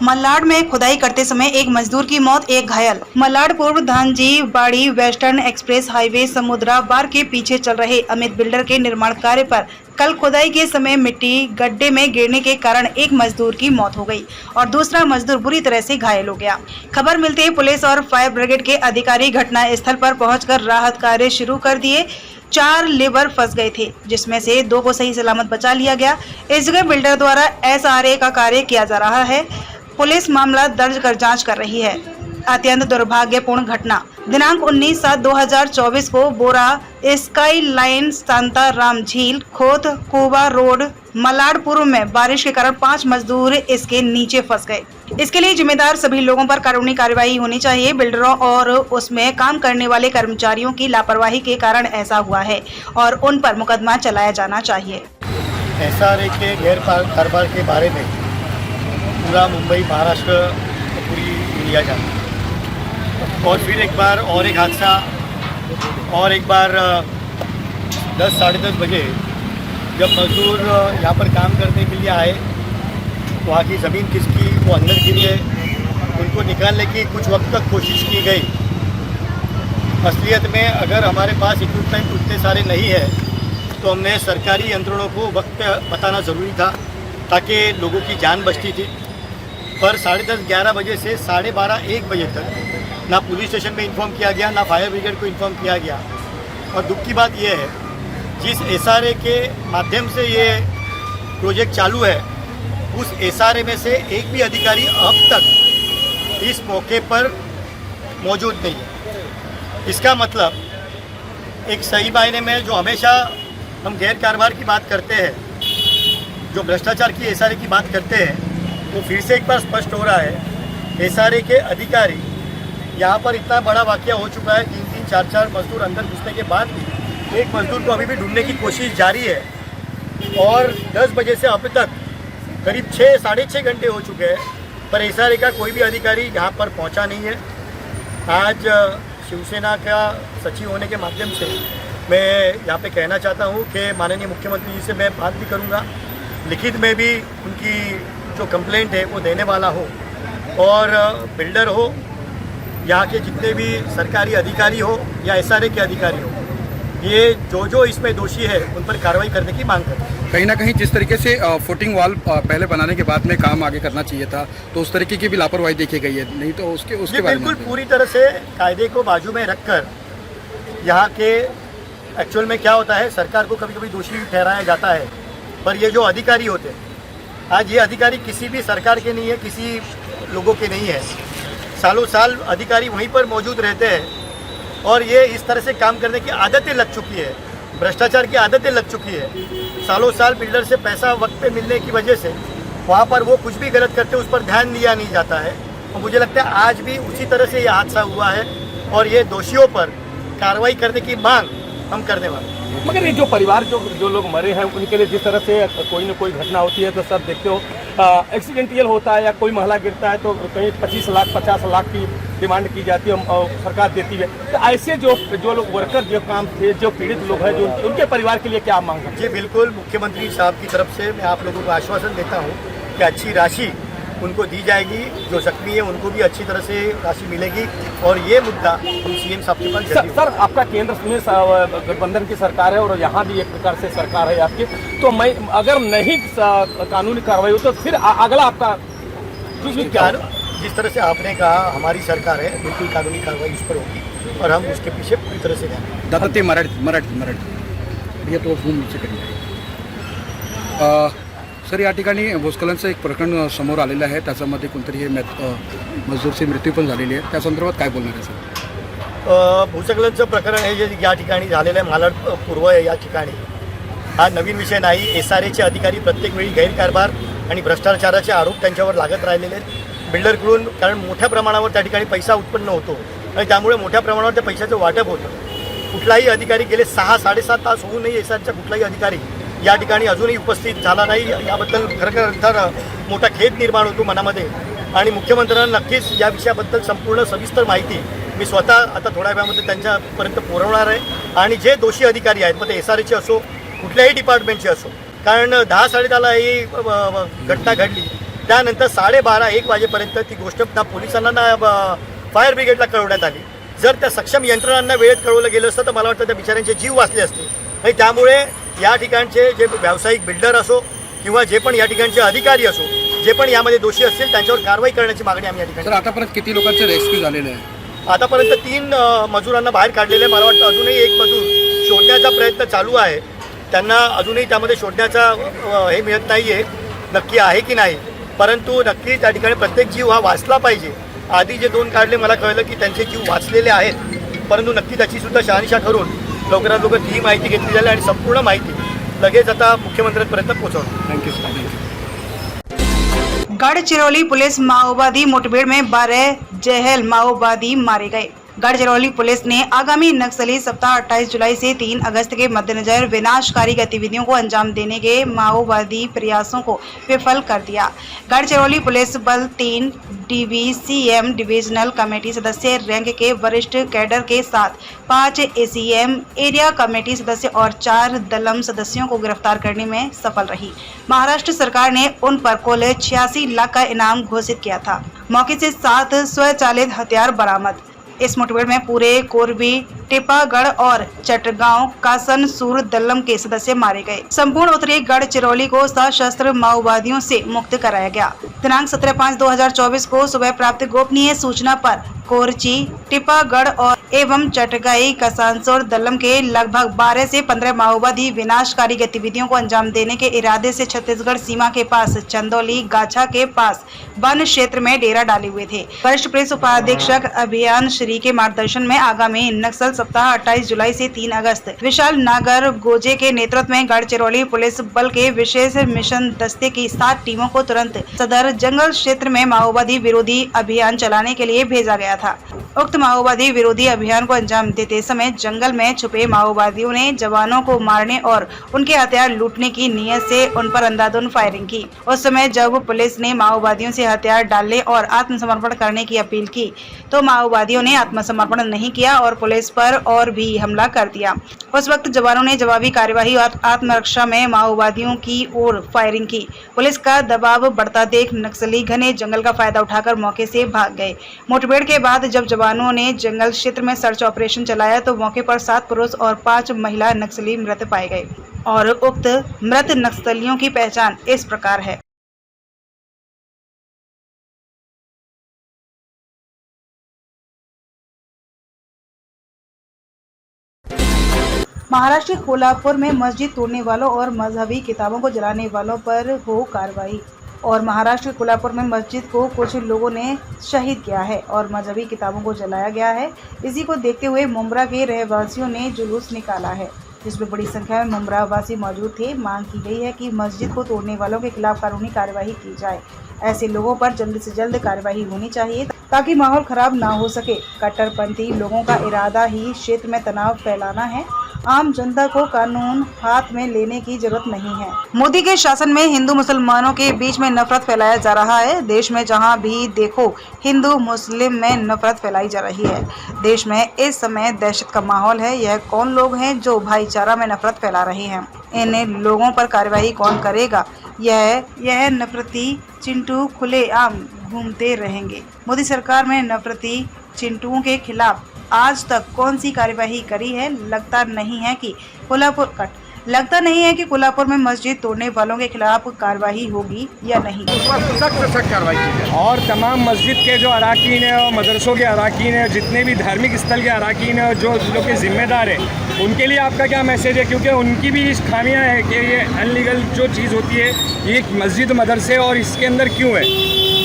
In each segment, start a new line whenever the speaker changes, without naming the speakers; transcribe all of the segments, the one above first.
मलाड में खुदाई करते समय एक मजदूर की मौत, एक घायल। मलाड पूर्व धानजी बाड़ी वेस्टर्न एक्सप्रेस हाईवे समुद्रा बार के पीछे चल रहे अमित बिल्डर के निर्माण कार्य पर कल खुदाई के समय मिट्टी गड्ढे में गिरने के कारण एक मजदूर की मौत हो गई और दूसरा मजदूर बुरी तरह से घायल हो गया। खबर मिलते ही पुलिस और फायर ब्रिगेड के अधिकारी घटना स्थल पर पहुंचकर राहत कार्य शुरू कर दिए। 4 लेबर फंस गए थे, जिसमें से 2 को सही सलामत बचा लिया गया। इस जगह बिल्डर द्वारा SRA का कार्य किया जा रहा है। पुलिस मामला दर्ज कर जांच कर रही है। अत्यंत दुर्भाग्यपूर्ण घटना दिनांक 19/7/2024 को बोरा स्काई लाइन शांताराम झील खोत कुबा रोड मलाडपुर में बारिश के कारण 5 मजदूर इसके नीचे फंस गए। इसके लिए जिम्मेदार सभी लोगों पर कानूनी कार्रवाई होनी चाहिए। बिल्डरों और उसमें काम करने वाले कर्मचारियों की लापरवाही के कारण ऐसा हुआ है और उन पर मुकदमा चलाया जाना चाहिए।
SRA के गैर कारोबार के बारे में पूरा मुंबई, महाराष्ट्र, पूरी दुनिया जानती है। और फिर एक बार और एक हादसा, और एक बार 10 साढ़े 10 बजे जब मजदूर यहाँ पर काम करने के लिए आए, वहाँ की ज़मीन किसकी, वो अंदर गिर गए। उनको निकालने की कुछ वक्त तक कोशिश की गई। असलियत में अगर हमारे पास इक्विपमेंट उतने सारे नहीं है तो हमने सरकारी यंत्रणों को वक्त पे बताना ज़रूरी था, ताकि लोगों की जान बचती थी। पर 10:30-11 बजे से 12:30-1 बजे तक ना पुलिस स्टेशन में इन्फॉर्म किया गया, ना फायर ब्रिगेड को इन्फॉर्म किया गया। और दुख की बात यह है, जिस SRA के माध्यम से ये प्रोजेक्ट चालू है, उस SRA में से एक भी अधिकारी अब तक इस मौके पर मौजूद नहीं है। इसका मतलब एक सही मायने में जो हमेशा हम गैर कारोबार की बात करते हैं, जो भ्रष्टाचार की SRA की बात करते हैं, वो फिर से एक बार स्पष्ट हो रहा है। SRA के अधिकारी यहाँ पर इतना बड़ा वाकया हो चुका है, 3-3, 4-4 मजदूर अंदर घुसने के बाद भी एक मजदूर को अभी भी ढूंढने की कोशिश जारी है। और 10 बजे से अब तक करीब 6 साढ़े 6 घंटे हो चुके हैं, पर SRA का कोई भी अधिकारी यहाँ पर पहुँचा नहीं है। आज शिवसेना का सचिव होने के माध्यम से मैं यहाँ पे कहना चाहता हूँ कि माननीय मुख्यमंत्री जी से मैं बात भी करूँगा, लिखित में भी उनकी जो कंप्लेंट है वो देने वाला हो। और बिल्डर हो, यहाँ के जितने भी सरकारी अधिकारी हो या SRA के अधिकारी हो, ये जो इसमें दोषी है उन पर कार्रवाई करने की मांग करते हैं।
कहीं ना कहीं जिस तरीके से फुटिंग वॉल पहले बनाने के बाद में काम आगे करना चाहिए था, तो उस तरीके की भी लापरवाही देखी गई है। नहीं तो उसके बारे में
बिल्कुल पूरी तरह से कायदे को बाजू में रखकर यहाँ के एक्चुअल में क्या होता है, सरकार को कभी कभी दोषी ठहराया जाता है, पर ये जो अधिकारी होते हैं, आज ये अधिकारी किसी भी सरकार के नहीं है, किसी लोगों के नहीं है। सालों साल अधिकारी वहीं पर मौजूद रहते हैं और ये इस तरह से काम करने की आदतें लग चुकी है, भ्रष्टाचार की आदतें लग चुकी है। सालों साल बिल्डर से पैसा वक्त पे मिलने की वजह से वहाँ पर वो कुछ भी गलत करते उस पर ध्यान दिया नहीं जाता है। और मुझे लगता है आज भी उसी तरह से ये हादसा हुआ है और ये दोषियों पर कार्रवाई करने की मांग हम करने वाले हैं।
मगर ये जो परिवार जो लोग मरे हैं उनके लिए जिस तरह से कोई न कोई घटना होती है तो सब देखते हो, एक्सीडेंटियल होता है या कोई महिला गिरता है तो कहीं 25 लाख 50 लाख की डिमांड की जाती है और सरकार देती है। तो ऐसे जो लोग वर्कर जो काम थे, जो पीड़ित लोग हैं, जो उनके परिवार के लिए क्या मांग है?
जी बिल्कुल, मुख्यमंत्री साहब की तरफ से मैं आप लोगों को आश्वासन देता हूँ कि अच्छी राशि उनको दी जाएगी। जो जख्मी है उनको भी अच्छी तरह से राशि मिलेगी और ये मुद्दा हम CM साहब के पास
सर आपका केंद्र में गठबंधन की सरकार है और यहाँ भी एक प्रकार से सरकार है आपकी, तो मैं अगर नहीं कानूनी कार्रवाई हो तो फिर अगला आपका क्या?
जिस तरह से आपने कहा हमारी सरकार है, बिल्कुल कानूनी कार्रवाई उस पर होगी और हम उसके पीछे पूरी तरह से जाएंगे।
दादा ते मराठी ये तो झूम नीचे करी सर, या ठिकाणी भूस्खलनाचं एक प्रकरण समोर आलेलं आहे, त्याच्यामध्ये कोणतरी हे मजदूरची मृत्यू पण झालेली आहे, त्या संदर्भात काय बोलणार आहे सर?
भूस्खलनचं प्रकरण हे जे या ठिकाणी झालेलं आहे, मालाड पूर्व या ठिकाणी, हा नवीन विषय नाही। SRAचे अधिकारी प्रत्येक वेळी गैरकारभार आणि भ्रष्टाचाराचे आरोप त्यांच्यावर लागत राहिलेले आहेत बिल्डरकडून, कारण मोठ्या प्रमाणावर त्या ठिकाणी पैसा उत्पन्न होतो आणि त्यामुळे मोठ्या प्रमाणावर त्या पैशाचं वाटप होतं। कुठलाही अधिकारी गेले 6-7.5 तास होऊनही SRAचा कुठलाही अधिकारी या ठिकाणी अजूनही उपस्थित झाला नाही, याबद्दल खरखर मोठा खेद निर्माण होतो मनामध्ये। आणि मुख्यमंत्र्यांना नक्कीच या विषयाबद्दल संपूर्ण सविस्तर माहिती मी स्वतः आता थोड्या वेळामध्ये त्यांच्यापर्यंत पुरवणार आहे। आणि जे दोषी अधिकारी आहेत, मग ते SRAचे असो कुठल्याही डिपार्टमेंटचे असो, कारण 10-10:30ला ही घटना घडली त्यानंतर 12:30-1 वाजेपर्यंत ती गोष्ट ना पोलिसांना ना फायर ब्रिगेडला कळवण्यात आली. जर त्या सक्षम यंत्रणांना वेळेत कळवलं गेलं असतं तर मला वाटतं त्या बिचाऱ्यांचे जीव वाचले असते. आणि त्यामुळे या ठिकाणचे जे व्यावसायिक बिल्डर असो किंवा जे पण या ठिकाणचे अधिकारी असो, जे पण यामध्ये दोषी असतील त्यांच्यावर कारवाई करण्याची मागणी आम्ही या ठिकाणी.
सर आतापर्यंत किती लोकांचे रेस्क्यू झालेले आहे?
आतापर्यंत 3 मजुरांना बाहेर काढलेले. मला वाटतं अजूनही एक मजूर शोधण्याचा प्रयत्न चालू आहे. त्यांना अजूनही त्यामध्ये शोधण्याचा हे मिळत नाही आहे नक्की आहे की नाही. परंतु नक्की त्या ठिकाणी प्रत्येक जीव हा वाचला पाहिजे. आधी जे 2 काढले मला कळलं की त्यांचे जीव वाचलेले आहेत, परंतु नक्की त्याचीसुद्धा शहानिशा करून लवकरात लवकर ही माहिती घेतली जाईल आणि संपूर्ण माहिती लगेच आता मुख्यमंत्र्यांपर्यंत पोहोचवणार.
Thank you sir.
गढ़चिरौली पुलिस माओवादी मुठभेड़ में 12 जहल माओवादी मारे गए। गढ़चिरौली पुलिस ने आगामी नक्सली सप्ताह 28 जुलाई से 3 अगस्त के मद्देनजर विनाशकारी गतिविधियों को अंजाम देने के माओवादी प्रयासों को विफल कर दिया। गढ़चिरौली पुलिस बल 3 DVCM डिविजनल कमेटी सदस्य रैंक के वरिष्ठ कैडर के साथ 5 ACM एरिया कमेटी सदस्य और 4 दलम सदस्यों को गिरफ्तार करने में सफल रही। महाराष्ट्र सरकार ने उन पर कुल 86 लाख का इनाम घोषित किया था। मौके से 7 स्वचालित हथियार बरामद। इस मुठभेड़ में पूरे कोरबी, टिपागढ़ और चटगांव कासनसूर दल्लम के सदस्य मारे गए। संपूर्ण उत्तरी गढ़चिरौली को सशस्त्र माओवादियों से मुक्त कराया गया। दिनांक 17/5/2024 को सुबह प्राप्त गोपनीय सूचना पर कोरची, टिपागढ़ और एवं चटगाई कासनसूर दल्लम के लगभग 12 से 15 माओवादी विनाशकारी गतिविधियों को अंजाम देने के इरादे से छत्तीसगढ़ सीमा के पास चंदौली गाछा के पास वन क्षेत्र में डेरा डाले हुए थे। वरिष्ठ पुलिस उपाधीक्षक अभियान श्री के मार्गदर्शन में आगामी नक्सल सप्ताह 28 जुलाई से 3 अगस्त विशाल नागर गोजे के नेतृत्व में गढ़चिरौली पुलिस बल के विशेष मिशन दस्ते की 7 टीमों को तुरंत सदर जंगल क्षेत्र में माओवादी विरोधी अभियान चलाने के लिए भेजा गया था। उक्त माओवादी विरोधी अभियान को अंजाम देते समय जंगल में छुपे माओवादियों ने जवानों को मारने और उनके हथियार लूटने की नीयत से उन पर अंधाधुंध फायरिंग की। उस समय जब पुलिस ने माओवादियों से हथियार डालने और आत्मसमर्पण करने की अपील की तो माओवादियों ने आत्मसमर्पण नहीं किया और पुलिस पर और भी हमला कर दिया। उस वक्त जवानों ने जवाबी कार्यवाही और आत्मरक्षा में माओवादियों की ओर फायरिंग की। पुलिस का दबाव बढ़ता देख नक्सली घने जंगल का फायदा उठाकर मौके से भाग गए। मुठभेड़ के बाद जब जवानों ने जंगल क्षेत्र में सर्च ऑपरेशन चलाया तो मौके पर 7 पुरुष और 5 महिला नक्सली मृत पाए गए और उक्त मृत नक्सलियों की पहचान इस प्रकार है। महाराष्ट्र के कोल्हापुर में मस्जिद तोड़ने वालों और मजहबी किताबों को जलाने वालों पर हो कार्रवाई। और महाराष्ट्र के कोल्हापुर में मस्जिद को कुछ लोगों ने शहीद किया है और मजहबी किताबों को जलाया गया है। इसी को देखते हुए मुंब्रा के रहवासियों ने जुलूस निकाला है जिसमें बड़ी संख्या में मुंब्रा वासी मौजूद थे। मांग की गई है कि मस्जिद को तोड़ने वालों के खिलाफ कानूनी कार्यवाही की जाए। ऐसे लोगों पर जल्द से जल्द कार्यवाही होनी चाहिए ताकि माहौल खराब ना हो सके। कट्टरपंथी लोगों का इरादा ही क्षेत्र में तनाव फैलाना है। आम जनता को कानून हाथ में लेने की जरूरत नहीं है। मोदी के शासन में हिंदू मुसलमानों के बीच में नफरत फैलाया जा रहा है। देश में जहां भी देखो हिंदू मुस्लिम में नफरत फैलाई जा रही है। देश में इस समय दहशत का माहौल है। यह कौन लोग हैं जो भाईचारा में नफरत फैला रहे हैं? इन लोगों पर कार्यवाही कौन करेगा? यह नफरती चिंटू खुलेआम घूमते रहेंगे। मोदी सरकार में नफरती चिंटुओं के खिलाफ आज तक कौन सी कार्यवाही करी है? लगता नहीं है कि कोल्हापुर में मस्जिद तोड़ने वालों के खिलाफ कार्यवाही होगी या नहीं।
सख्त कार्रवाई की जाए।
और तमाम मस्जिद के जो अराकीन हैं और मदरसों के अराकीन हैं, जितने भी धार्मिक स्थल के अराकीन हैं, जो लोग के जिम्मेदार हैं, उनके लिए आपका क्या मैसेज है? क्योंकि उनकी भी इस खामियां हैं कि ये अनलीगल जो चीज़ होती है ये मस्जिद मदरसे और इसके अंदर क्यों है,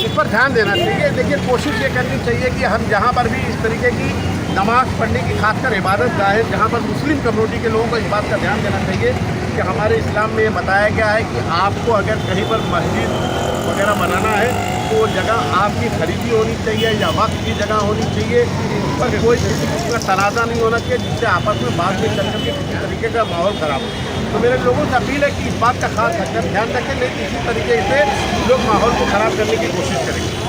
इस पर ध्यान देना चाहिए। देखिए, कोशिश ये करनी चाहिए कि हम जहाँ पर भी इस तरीके की नमाज पढ़ने की खासकर इबादत गाह है, जहाँ पर मुस्लिम कम्युनिटी के लोगों को इस बात का ध्यान देना चाहिए कि हमारे इस्लाम में ये बताया गया है कि आपको अगर कहीं पर मस्जिद वगैरह बनाना है तो जगह आपकी खरीदी होनी चाहिए या वक्त की जगह होनी चाहिए। पर कोई किसी किस्म का तनाज़ा नहीं होना चाहिए जिससे आपस में बाद में चल करके किसी तरीके का माहौल ख़राब हो। तो मेरे लोगों से अपील है कि इस बात का खास ध्यान रखें, नहीं इसी तरीके से लोग माहौल को ख़राब करने की कोशिश करेंगे।